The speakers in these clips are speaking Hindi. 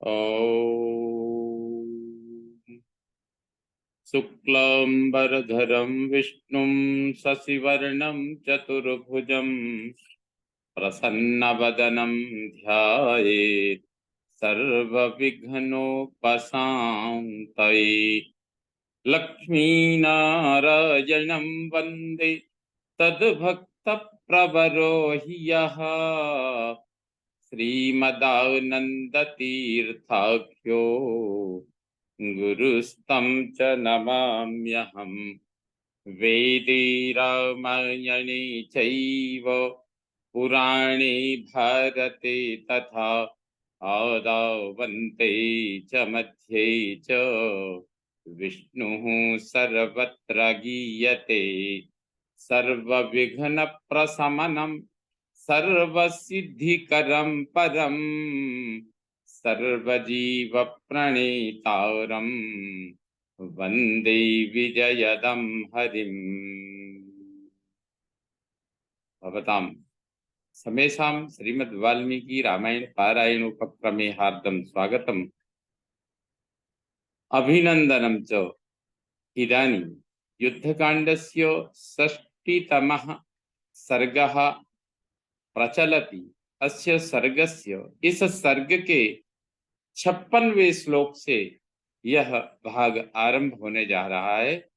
ॐ शुक्लाम्बरधरं विष्णुं शशिवर्णं चतुर्भुजं प्रसन्नवदनं ध्यायेत् सर्वविघ्नोपशान्तये। लक्ष्मीनारायणं वन्दे तद्भक्तप्रवरो हि यः श्रीमदानन्दतीर्थाख्यो गुरुस्तं च नमाम्यहम्। वेदे रामायणे चैव पुराणे भारते तथा आदावन्ते च मध्ये च विष्णुः सर्वत्र गीयते। सर्वविघ्नप्रशमनं सर्वसिद्धिकरं परं सर्वजीवप्रणेतारं वन्दे विजयदं हरिम्। भवतां समेषां श्रीमद् वाल्मीकि रामायण पारायण उपक्रमे हार्दं स्वागतम् अभिनन्दनं च। इदानीं युद्धकाण्डस्य षष्टितमः सर्गः प्रचलति। अस्य सर्गस्य इस सर्ग के 56वें श्लोक से यह भाग आरंभ होने जा रहा है।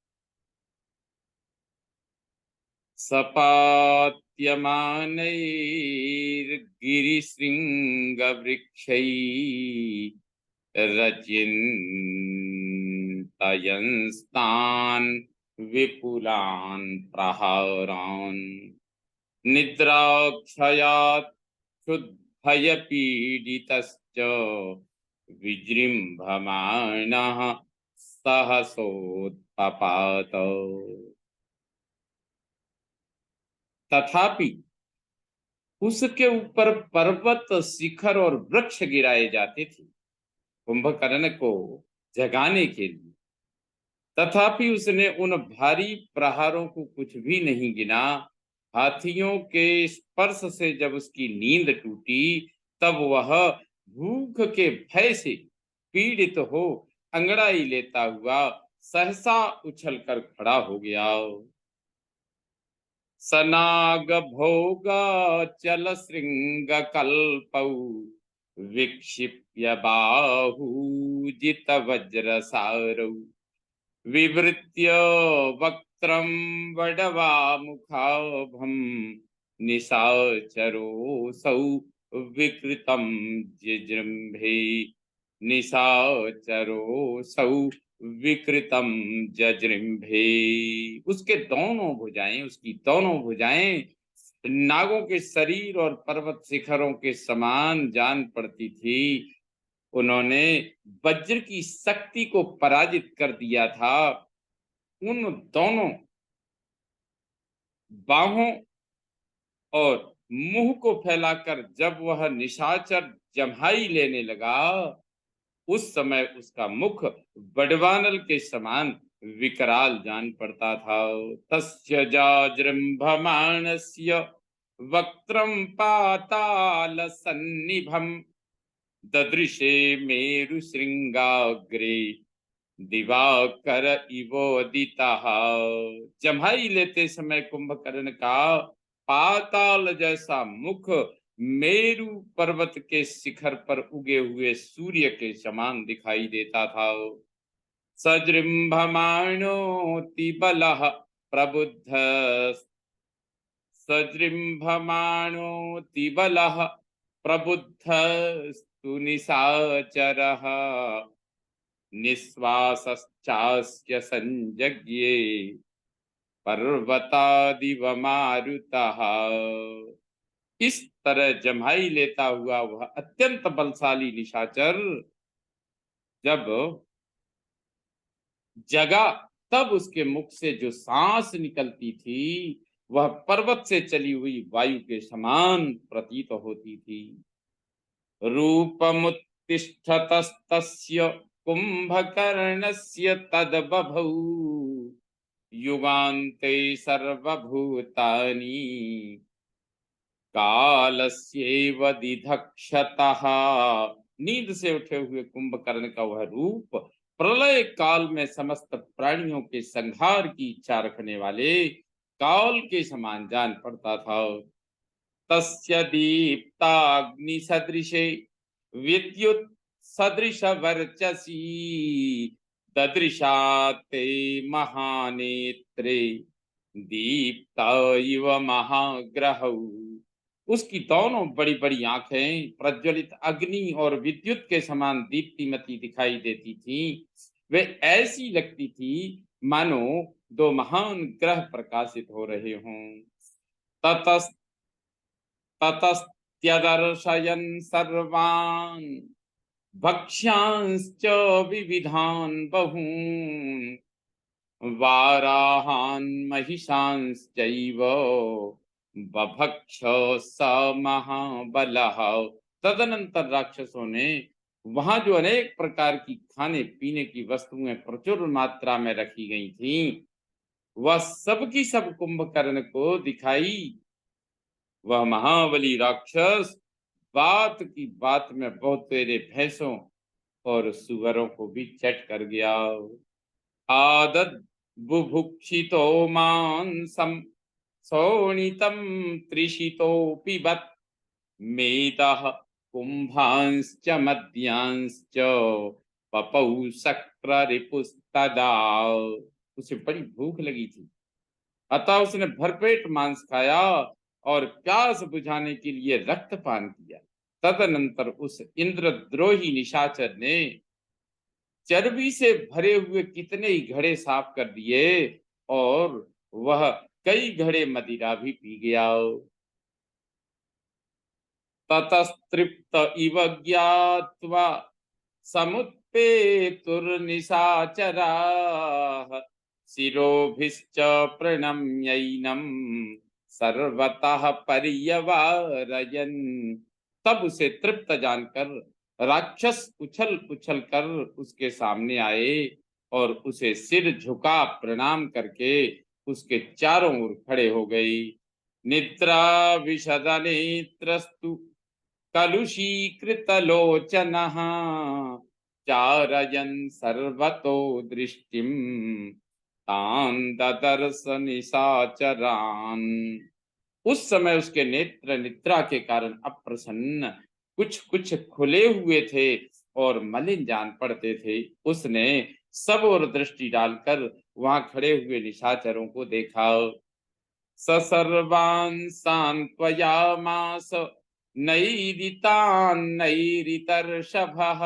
सपात्यमानैर्गिरिशृङ्गवृक्षैरचिन्तयन्स्तान् विपुलान् प्रहारान् निद्राक्षयात् क्षुद्भयपीडितश्च विजृम्भमाणः सहसोत्पपात। तथापि उसके ऊपर पर्वत शिखर और वृक्ष गिराए जाते थे कुंभकर्ण को जगाने के लिए। तथापि उसने उन भारी प्रहारों को कुछ भी नहीं गिना। हाथियों के स्पर्श से जब उसकी नींद टूटी तब वह भूख के भय से पीड़ित हो अंगड़ाई लेता हुआ सहसा उछलकर खड़ा हो गया। सनाग भोगाचल श्रृंग कल्पौ विक्षिप्य बाहूजित वज्रसारौ विवृत्य वक्त्रं वडवामुखाभं निशाचरोऽसौ विकृतं जिजृम्भे निशाचरोऽसौ विकृतम जजृम्भे। उसके दोनों भुजाएं, उसकी दोनों भुजाएं नागों के शरीर और पर्वत शिखरों के समान जान पड़ती थी। उन्होंने वज्र की शक्ति को पराजित कर दिया था। उन दोनों बाहों और मुंह को फैलाकर जब वह निशाचर जम्हाई लेने लगा उस समय उसका मुख बड़वानल के समान विकराल जान पड़ता था। तस्य जाजृम्भमाणस्य वक्त्रं पाताल सन्निभं ददृशे मेरु श्रृंगाग्रे दिवाकर इवोदितः। जम्हाई लेते समय कुंभकर्ण का पाताल जैसा मुख मेरु पर्वत के शिखर पर उगे हुए सूर्य के समान दिखाई देता था। सजृंभमाणोतिबलः प्रबुद्ध सजृंभमाणोतिबलः प्रबुद्धस्तु निशाचरः निःश्वासश्चास्य संजज्ञे पर्वतादिव मारुतः। इस तरह जम्हाई लेता हुआ वह अत्यंत बलशाली निशाचर जब जगा तब उसके मुख से जो सांस निकलती थी वह पर्वत से चली हुई वायु के समान प्रतीत होती थी। रूपमुत्तिष्ठतस्तस्य कुंभकर्णस्य तद्बभौ युगान्ते सर्वभूतानि कालस्यैव दिधक्षतः नींद से उठे हुए कुंभकर्ण का वह रूप प्रलय काल में समस्त प्राणियों के संहार की इच्छा रखने वाले काल के समान जान पड़ता था। तस्य दीप्ताग्नि सदृशे विद्युत सदृश वर्चसी ददृशा ते महानेत्रे दीप्ता इव महाग्रहौ। उसकी दोनों बड़ी बड़ी आंखें प्रज्वलित अग्नि और विद्युत के समान दीप्तिमती दिखाई देती थी। वे ऐसी लगती थी मानो दो महान ग्रह प्रकाशित हो रहे हों। ततस ततस्त्यदर्शयन् सर्वान् भक्ष्यांश्च विविधान् बहून् वाराहान् महिषांश्चैव बभक्ष स महाबलः। तदनंतर राक्षसों ने वहां जो अनेक प्रकार की खाने पीने की वस्तुएं प्रचुर मात्रा में रखी गई थी, वह सब की सब कुंभकर्ण को दिखाई। वह महाबली राक्षस बात की बात में बहुत तेरे भैंसों और सुअरों को भी चट कर गया। आदद बुभुक्षितो मांसम शोणितम त्रिशितो पिबत मेदः कुंभांश्च मद्यांश्च पपौ शक्र रिपुस्तदा। उसे बड़ी भूख लगी थी, अतः उसने भरपेट मांस खाया और प्यास बुझाने के लिए रक्तपान किया। तदनंतर उस इंद्रद्रोही निशाचर ने चर्बी से भरे हुए कितने ही घड़े साफ कर दिए और वह कई घड़े मदिरा भी पी गया। ततस्तृप्त इव ज्ञात्वा समुत्पेतुर्निशाचराः शिरोभिश्च प्रणम्यैनं सर्वतः पर्यवारयन्। तब उसे तृप्त जानकर राक्षस उछल उछल कर उसके सामने आए और उसे सिर झुका प्रणाम करके उसके चारों ओर खड़े हो गई। निद्रा विशद नेत्रस्तु कलुषीकृतलोचनः चारयन् सर्वतो दृष्टिं तान् ददर्श निशाचरान्। उस समय उसके नेत्र निद्रा के कारण अप्रसन्न कुछ कुछ खुले हुए थे और मलिन जान पड़ते थे। उसने सब ओर दृष्टि डालकर वहां खड़े हुए निशाचरों को देखा। सर्वान् सान्त्वयामास नैरितान्नैरितर्षभः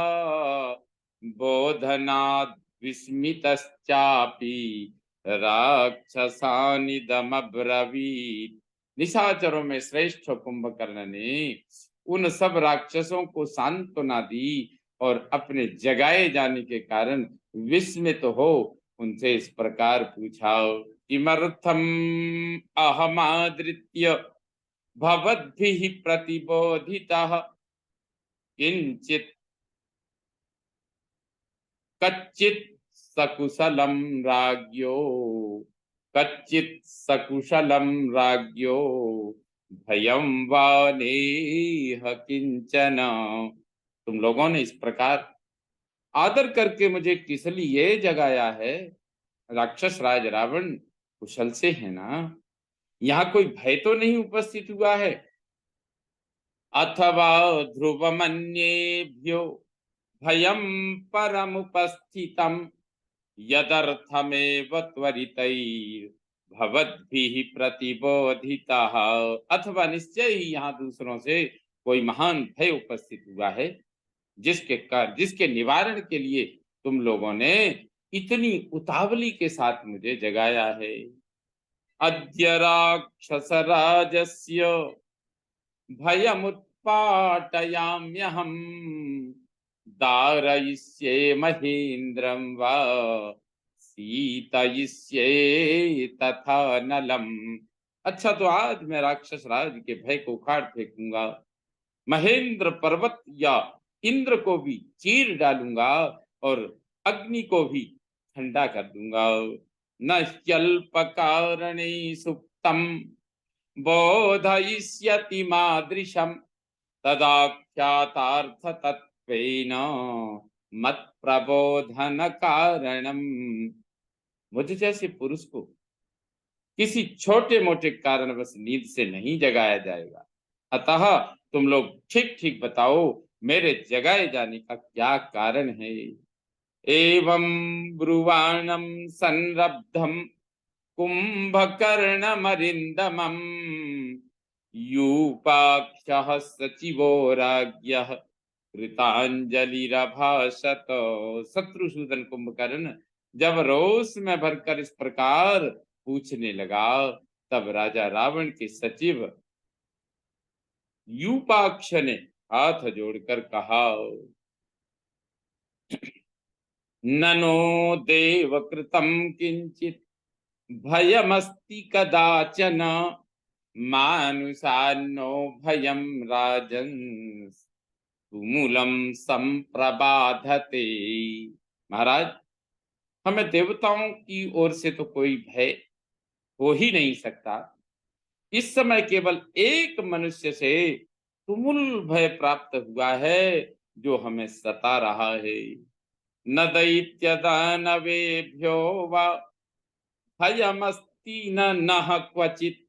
बोधनाद् विस्मितश्चापि राक्षसानिदमब्रवीत्। निशाचरों में श्रेष्ठ कुंभकर्ण ने उन सब राक्षसों को सांत्वना दी और अपने जगाए जाने के कारण विस्मित हो उनसे इस प्रकार पूछा। किमर्थम अहमादृत्य भवद्भिः प्रतिबोधितः किंचित कच्चित् सकुशलं राज्ञो कच्चित् सकुशलं राज्ञो भयं वा नेह किंचन। तुम लोगों ने इस प्रकार आदर करके मुझे किस लिए जगाया है? राक्षस राज रावण कुशल से है ना? यहाँ कोई भय तो नहीं उपस्थित हुआ है? अथवा ध्रुवमन्येभ्यो भयं परमुपस्थितं यदर्थमेव त्वरितैर्भवद्भिः प्रतिबोधितः। अथवा निश्चय ही यहाँ दूसरों से कोई महान भय उपस्थित हुआ है जिसके निवारण के लिए तुम लोगों ने इतनी उतावली के साथ मुझे जगाया है। अद्य राक्षसराजस्य भयमुत्पाटयाम्यहम् दारयिष्ये महेन्द्रं वा सीतयिष्ये तथा नलम्। अच्छा, तो आज मैं राक्षस राज के भय को उखाड़ फेंकूंगा, महेंद्र पर्वत या इंद्र को भी चीर डालूंगा और अग्नि को भी ठंडा कर दूंगा। न ह्यल्प कारणे सुप्तम बोधयिष्यति मादृशम तदाख्यातार्थ वेन मत प्रबोधन कारणम। मुझ जैसे पुरुष को किसी छोटे मोटे कारणवश नींद से नहीं जगाया जाएगा। अतः तुम लोग ठीक ठीक बताओ, मेरे जगाए जाने का क्या कारण है। एवं ब्रुवाणं संरब्धम कुंभकर्णमरिंदमम् यूपाक्षः सचिवो राज्ञः कृतांजलिरभाषत। शत्रुसूदन कुंभकर्ण जब रोष में भरकर इस प्रकार पूछने लगा, तब राजा रावण के सचिव यूपाक्ष ने हाथ जोड़कर कहा, ननो देव कृतं किंचित भयमस्ति कदाचन मानुषान्नो भयम राजन् तुमुलम संप्रबाधते। महाराज, हमें देवताओं की ओर से तो कोई भय हो ही नहीं सकता। इस समय केवल एक मनुष्य से तुमुल भय प्राप्त हुआ है, जो हमें सता रहा है। न दैत्य दानवेभ्यो वा भयमस्ति न नः क्वचित्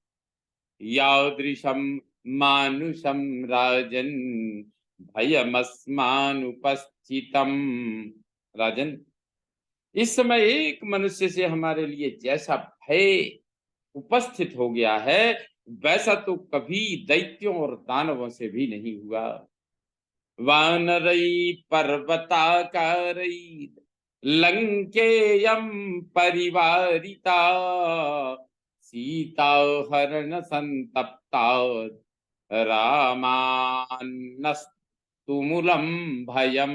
यादृशं मानुषं राजन् भयमस्मानुपस्थितम्। राजन, इस समय एक मनुष्य से हमारे लिए जैसा भय उपस्थित हो गया है, वैसा तो कभी दैत्यों और दानवों से भी नहीं हुआ। वानरै पर्वताकारै लंकेयं परिवारिता सीता हरण संतप्ता रामानस्तुमुलम भयम।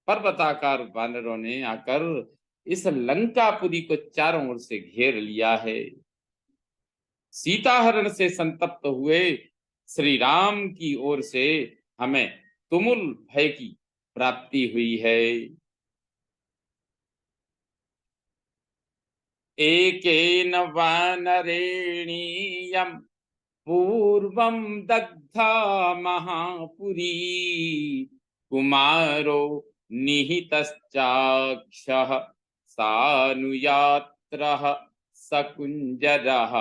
पर्वताकार वानरों ने आकर इस लंकापुरी को चारों ओर से घेर लिया है। सीताहरण से संतप्त हुए श्री राम की ओर से हमें तुमुल भय की प्राप्ति हुई है। एकेन वानरेणीयं पूर्वं दग्धा महापुरी कुमारो निहितश्चाक्षः सानुयात्रः सकुंजरः।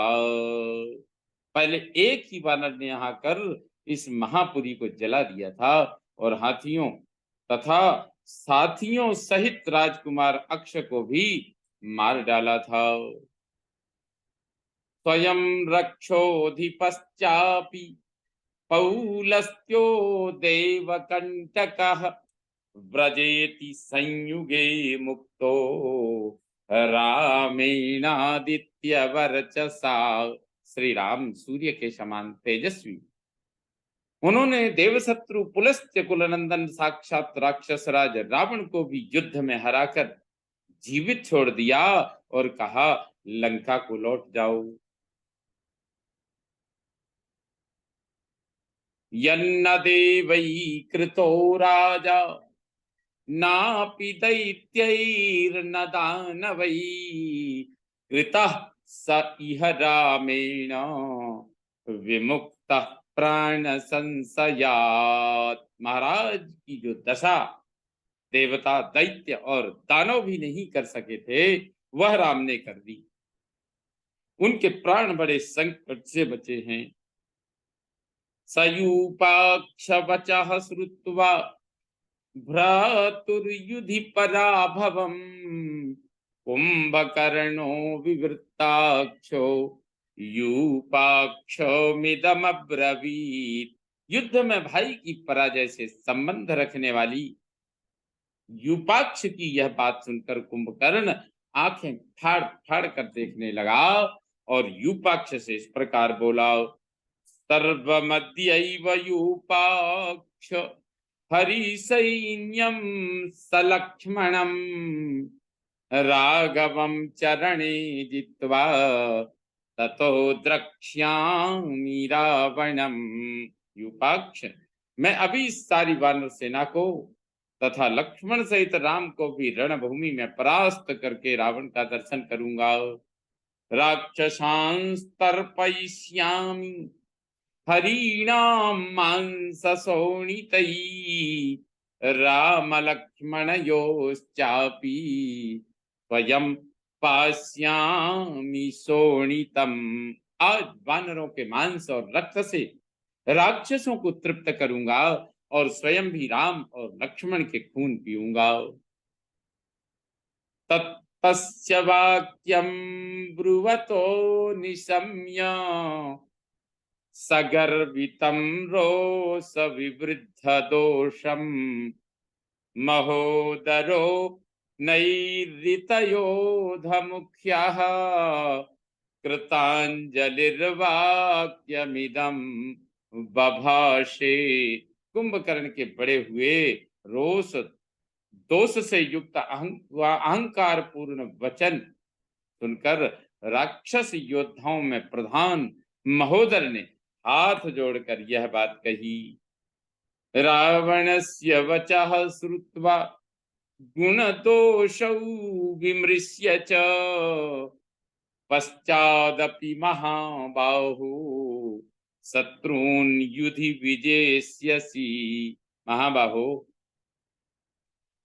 पहले एक ही वानर ने यहाँ कर इस महापुरी को जला दिया था और हाथियों तथा साथियों सहित राजकुमार अक्ष को भी मार डाला था। स्वयं रक्षोधिपश्चापि पौलस्त्यो देवकंटकः व्रजेति संयुगे मुक्तो रामेणादित्य वर्चसा। श्री राम सूर्य के समान तेजस्वी, उन्होंने देवशत्रु पुलस्त्य कुलनंदन साक्षात राक्षस राज रावण को भी युद्ध में हराकर जीवित छोड़ दिया और कहा, लंका को लौट जाओ। यन्न देवै कृतो राजा नापि दैत्यैर्न दानवै कृतः स इह रामेण विमुक्तः प्राण संशयात्। महाराज की जो दशा देवता दैत्य और दानव भी नहीं कर सके थे, वह राम ने कर दी। उनके प्राण बड़े संकट से बचे हैं। सयूपाक्ष वचः श्रुत्वा भ्रातुर्युधि पराभवम् कुंभकर्णो विवृताक्षो यूपाक्षोमिदमब्रवीत्। युद्ध में भाई की पराजय से संबंध रखने वाली यूपाक्ष की यह बात सुनकर कुंभकर्ण आंखें फाड़ फाड़ कर देखने लगा और यूपाक्ष से इस प्रकार बोला, सर्वमद्यैव यूपाक्ष हरिसैन्यं सलक्ष्मणं राघवं चरणे जित्वा ततो द्रक्ष्यामि रावणम। यूपाक्ष, मैं अभी इस सारी वानर सेना को तथा लक्ष्मण सहित राम को भी रणभूमि में परास्त करके रावण का दर्शन करूंगा। राक्षसांस्तर्पयिष्यामि हरीणां मांस शोणितैः राम लक्ष्मणयोश्चापि स्वयं पास्यामि शोणितम्। आज वानरों के मांस और रक्त से राक्षसों को तृप्त करूंगा और स्वयं भी राम और लक्ष्मण के खून पीऊंगा। तस्य वाक्यं ब्रुवतो निशम्य सगर्वितं रोषविवृद्ध दोषम् महोदरो नैरितयोधमुख्यः कृतांजलिर्वाक्यमिदं बभाषे। कुंभकर्ण के बड़े हुए रोष दोष से युक्त अहंकार पूर्ण वचन सुनकर राक्षस योद्धाओं में प्रधान महोदर ने हाथ जोड़कर यह बात कही। रावणस्य वचः श्रुत्वा गुणदोषौ विमृश्य च पश्चादपि महाबाहो शत्रून् युधि विजेष्यसि। महाबाहो,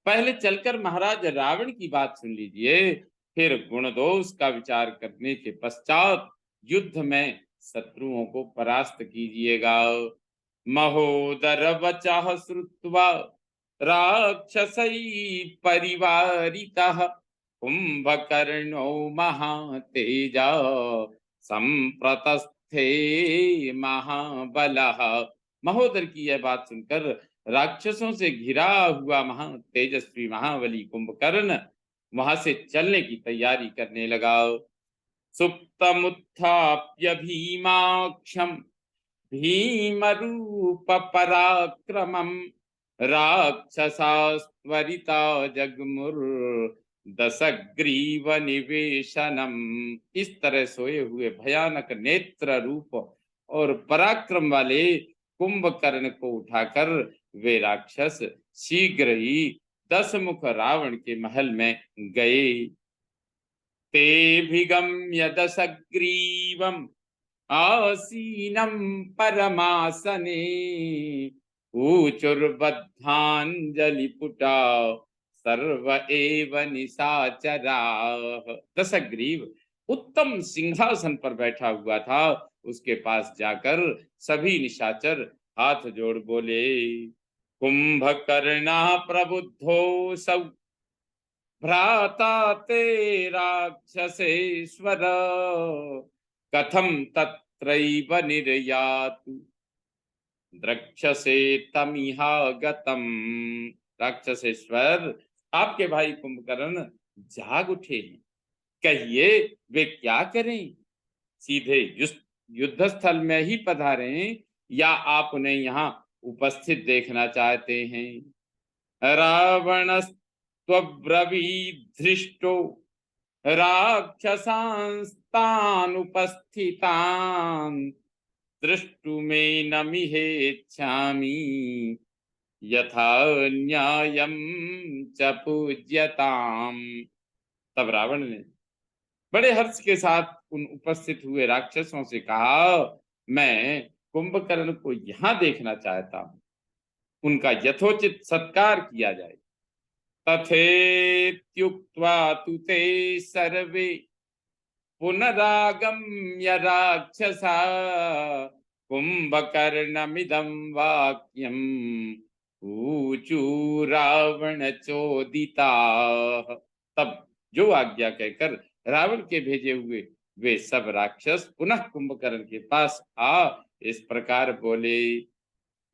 पहले चलकर महाराज रावण की बात सुन लीजिए, फिर गुण दोष का विचार करने के पश्चात युद्ध में शत्रुओं को परास्त कीजिएगा। महोदर वचः श्रुत्वा राक्षसै परिवारितः कुंभकर्णो महातेजा संप्रतस्थे महाबलः। महोदर की यह बात सुनकर राक्षसों से घिरा हुआ महा तेजस्वी महाबली कुंभकर्ण वहां से चलने की तैयारी करने लगा। सुप्तमुत्थाप्य भीमाक्षम भीमरूप पराक्रमम राक्षसास्त्वरिता जगमुर दशग्रीव निवेशनम। इस तरह सोए हुए भयानक नेत्र रूप और पराक्रम वाले कुंभकर्ण को उठाकर वे राक्षस शीघ्र ही 10 मुख रावण के महल में गए। ते भिगम्य दशग्रीवम आसीनं परमासने ऊचुर्बद्धांजलिपुटा सर्व एव निशाचराः। दशग्रीव उत्तम सिंहासन पर बैठा हुआ था। उसके पास जाकर सभी निशाचर हाथ जोड़ बोले, कुंभकर्णा प्रबुद्धोऽसौ भ्राता ते राक्षसेश्वर कथम तत्रैव निर्यातु द्रक्षसे तमिहागतम। राक्षसेश्वर, आपके भाई कुंभकर्ण जाग उठे हैं, कहिए वे क्या करें? सीधे युद्ध स्थल में ही पधारें या आप उन्हें यहाँ उपस्थित देखना चाहते हैं? रावणस्त्वब्रवीद्धृष्टो राक्षसांस्तानुपस्थितान् दृष्टुमेनमिहेच्छामि यथा न्यायं च पूज्यताम्। तब रावण ने बड़े हर्ष के साथ उन उपस्थित हुए राक्षसों से कहा, मैं कुंभकर्ण को यहाँ देखना चाहता हूँ, उनका यथोचित सत्कार किया जाए। तथेत्युक्त्वा तु ते सर्वे पुनरागम्य राक्षसा कुंभकर्णमिदं वाक्यम् ऊचु रावण चोदिताः। तब जो आज्ञा कहकर रावण के भेजे हुए वे सब राक्षस पुनः कुंभकर्ण के पास आ इस प्रकार बोले,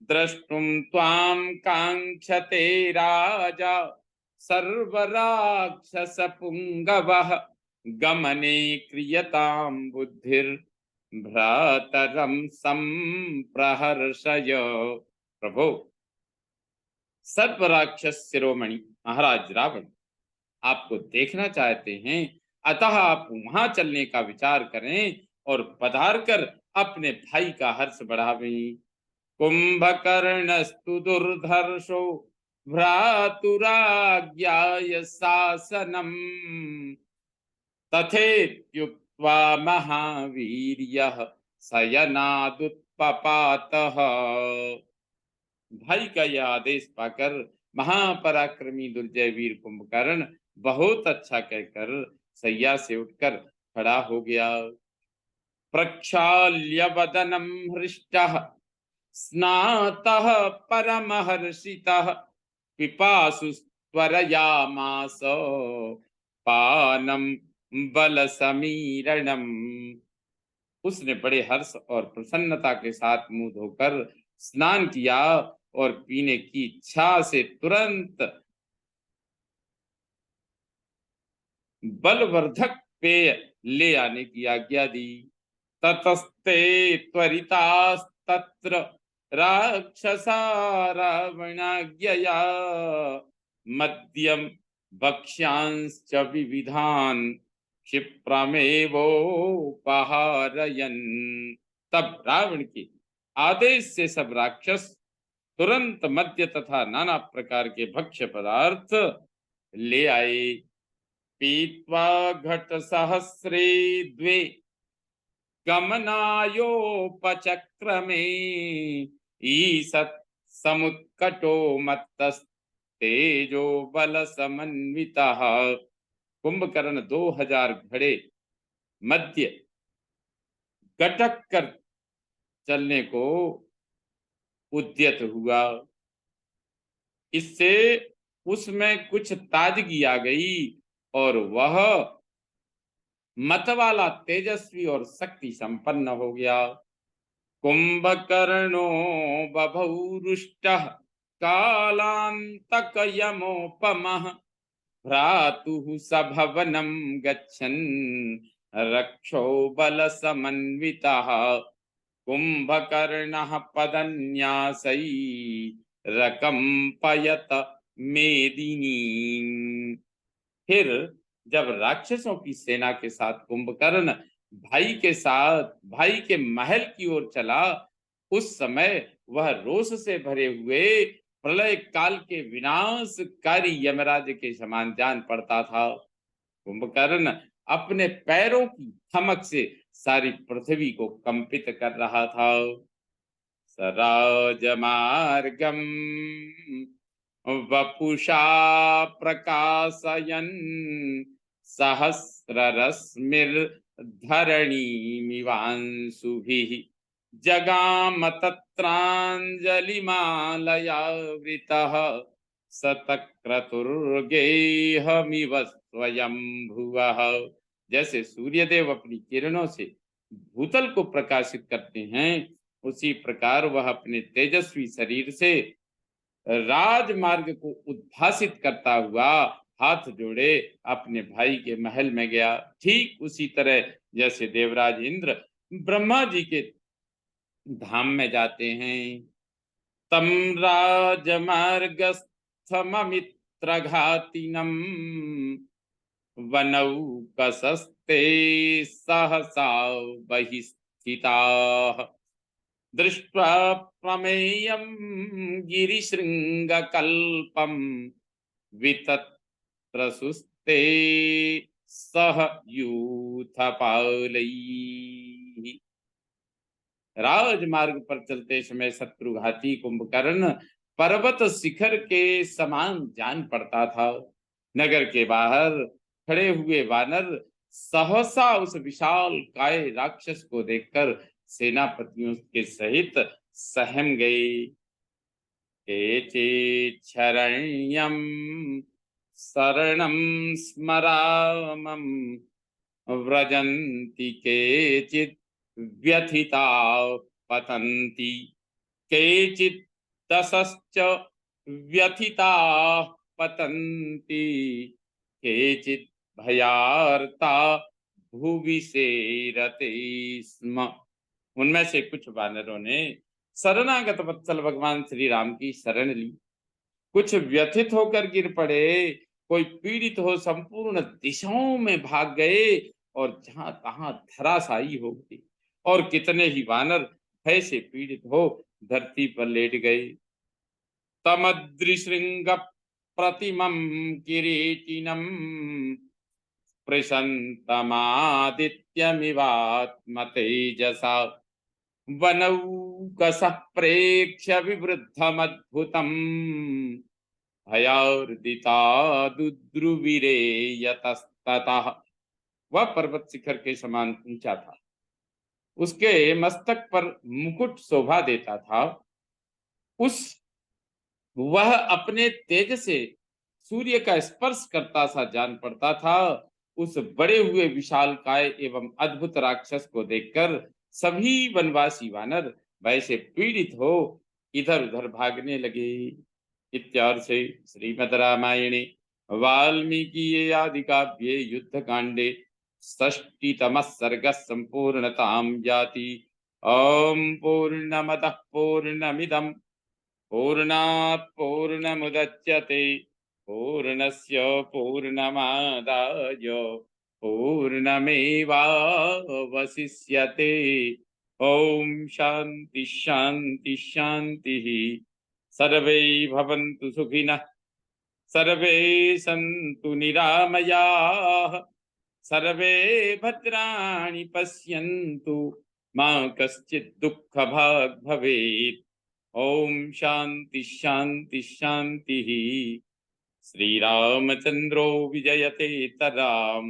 द्रष्टुम त्वाम कांक्षते राजा सर्वराक्षस पुंगवः गमने क्रियतां बुद्धिर भ्रातरम संप्रहर्षय। प्रभो, सर्व राक्षस शिरोमणि महाराज रावण आपको देखना चाहते हैं, अतः आप वहां चलने का विचार करें और पधार कर अपने भाई का हर्ष बढ़ावें। कुंभकर्णस्तु दुर्धर्षो भ्रातुराज्ञाय शासनम् तथेत्युक्त्वा महावीर्यः शयनादुत्पपातः। भाई का यह आदेश पाकर महापराक्रमी दुर्जय वीर कुंभकर्ण बहुत अच्छा कहकर सैया से उठकर खड़ा हो गया। प्रक्षाल्य वदनम हृष्टः स्नातः परमहर्षितः पिपासु त्वरयामास पानम बल समीरणम। उसने बड़े हर्ष और प्रसन्नता के साथ मुंह धोकर स्नान किया और पीने की इच्छा से तुरंत बलवर्धक पेय ले आने की आज्ञा दी। ततस्ते त्वरितास्तत्र राक्षसा रावणाज्ञया मद्यम भक्ष्यांश्च विविधान क्षिप्रमेवोपहारयन्। तब रावण के आदेश से सब राक्षस तुरंत मद्य तथा नाना प्रकार के भक्ष्य पदार्थ ले आए। पीत्वा घट सहस्रे द्वे गमनायोपचक्रमे ईसत् समुत्कटो मत्तस्तेजो बल समन्वितः। कुंभकर्ण 2000 घड़े मध्य गटक कर चलने को उद्यत हुआ। इससे उसमें कुछ ताजगी आ गई और वह मत वाला तेजस्वी और शक्ति संपन्न हो गया। कुंभकर्णो बभौ रुष्टः कालांतक यमोपमः भ्रातुः सभवनं गच्छन् रक्षो बल समन्वितः। कुंभकर्णः पदन्यासै रकम्पयत मेदिनी। फिर जब राक्षसों की सेना के साथ कुंभकर्ण भाई के महल की ओर चला, उस समय वह रोष से भरे हुए प्रलय काल के विनाशकारी यमराज के समान जान पड़ता था। कुंभकर्ण अपने पैरों की धमक से सारी पृथ्वी को कंपित कर रहा था। सराजमार्गम वपुषा प्रकाशयन् सहस्ररश्मिर्धरणीमिवांशुभिः जगाम तत्राञ्जलिमालयावृतः शतक्रतुर्गेहमिव स्वयंभुवः। जैसे सूर्यदेव अपनी किरणों से भूतल को प्रकाशित करते हैं, उसी प्रकार वह अपने तेजस्वी शरीर से राजमार्ग को उद्भासित करता हुआ हाथ जोड़े अपने भाई के महल में गया। ठीक उसी तरह जैसे देवराज इंद्र ब्रह्मा जी के धाम में जाते हैं। तम राजमार्गस्थममित्रघातिनम वनौकसस्ते सहसा बहिस्थिताः दृष्ट्वा प्रमेयं गिरिशृंगकल्पं वितत्रसुस्ते सह यूथपालैः। राजमार्ग पर चलते समय शत्रुघाती कुंभकर्ण पर्वत शिखर के समान जान पड़ता था। नगर के बाहर खड़े हुए वानर सहसा उस विशाल काय राक्षस को देखकर सेनापतियों के सहित सहम गए। शरण्यम शरणं स्मरामं व्रजन्ति केचित् व्यथिता पतन्ति केचित् दशश्च व्यथिता पतन्ति केचित् भयार्ता भुवि सेरते स्म। उनमें से कुछ वानरों ने शरणागत वत्सल भगवान श्री राम की शरण ली, कुछ व्यथित होकर गिर पड़े, कोई पीड़ित हो संपूर्ण दिशाओं में भाग गए और जहां तहां धराशायी हो गए, और कितने ही वानर भय से पीड़ित हो धरती पर लेट गए। तमद्रिशृंग प्रतिमं किरीटिनं प्रशन्तमादित्यमिवात्मतेजसा वनौकसः प्रेक्ष्य विवृद्धमद्भुतम् भयार्दिता दुद्रुविरे यतस्ततः। वह पर्वत शिखर के समान ऊंचा था, उसके मस्तक पर मुकुट शोभा देता था। उस वह अपने तेज से सूर्य का स्पर्श करता सा जान पड़ता था। उस बड़े हुए विशालकाय एवं अद्भुत राक्षस को देखकर सभी वनवासी वानर भय से पीड़ित हो इधर उधर भागने लगे। इत्यार्षे श्रीमद् रामायणे वाल्मीकि आदि काव्ये युद्ध कांडे षष्टितमः सर्गः संपूर्णतां याति। ओम पूर्णमदः पूर्णमिदं पूर्णात् पूर्णमुदच्यते पूर्णस्य पूर्णमादाय पूर्णमेवावशिष्यते। ओम शांति शांति शांति। सर्वे भवन्तु सुखिनः, सर्वे सन्तु निरामयाः, सर्वे भद्राणि पश्यन्तु मा कश्चित् दुःखभाग् भवेत्। ओम शांति शांति शांति। श्री रामचंद्रो विजयते तराम।